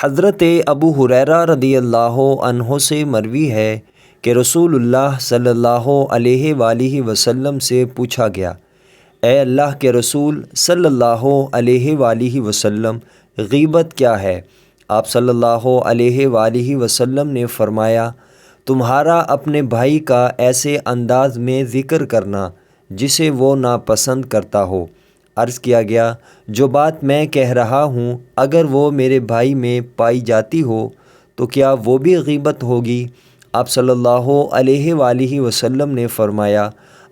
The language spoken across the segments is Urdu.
حضرت ابو ہریرہ رضی اللہ عنہ سے مروی ہے کہ رسول اللہ صلی اللہ علیہ وآلہ وسلم سے پوچھا گیا، اے اللہ کے رسول صلی اللہ علیہ وآلہ وسلم، غیبت کیا ہے؟ آپ صلی اللہ علیہ وآلہ وسلم نے فرمایا، تمہارا اپنے بھائی کا ایسے انداز میں ذکر کرنا جسے وہ ناپسند کرتا ہو۔ عرض کیا گیا، جو بات میں کہہ رہا ہوں اگر وہ میرے بھائی میں پائی جاتی ہو تو کیا وہ بھی غیبت ہوگی؟ آپ صلی اللہ علیہ وآلہ وسلم نے فرمایا،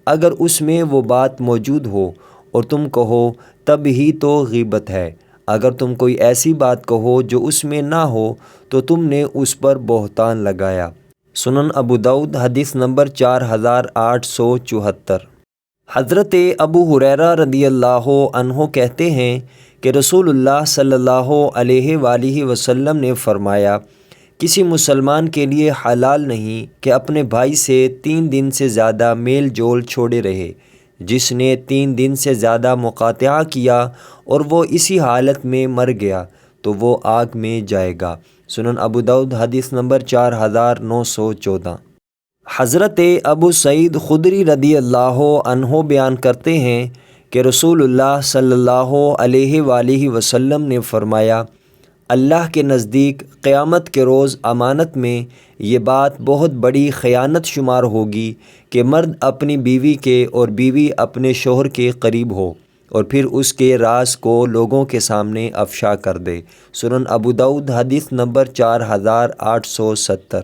اگر اس میں وہ بات موجود ہو اور تم کہو تب ہی تو غیبت ہے، اگر تم کوئی ایسی بات کہو جو اس میں نہ ہو تو تم نے اس پر بہتان لگایا۔ سنن ابو داؤد حدیث نمبر 4874۔ حضرت ابو ہریرہ رضی اللہ عنہ کہتے ہیں کہ رسول اللہ صلی اللہ علیہ وآلہ وسلم نے فرمایا، کسی مسلمان کے لیے حلال نہیں کہ اپنے بھائی سے 3 دن سے زیادہ میل جول چھوڑے رہے۔ جس نے 3 دن سے زیادہ مقاطعہ کیا اور وہ اسی حالت میں مر گیا تو وہ آگ میں جائے گا۔ سنن ابو داؤد حدیث نمبر 4914۔ حضرت ابو سعید خدری رضی اللہ عنہ بیان کرتے ہیں کہ رسول اللہ صلی اللہ علیہ وآلہ وسلم نے فرمایا، اللہ کے نزدیک قیامت کے روز امانت میں یہ بات بہت بڑی خیانت شمار ہوگی کہ مرد اپنی بیوی کے اور بیوی اپنے شوہر کے قریب ہو اور پھر اس کے راز کو لوگوں کے سامنے افشا کر دے۔ سنن ابو داؤد حدیث نمبر 4870۔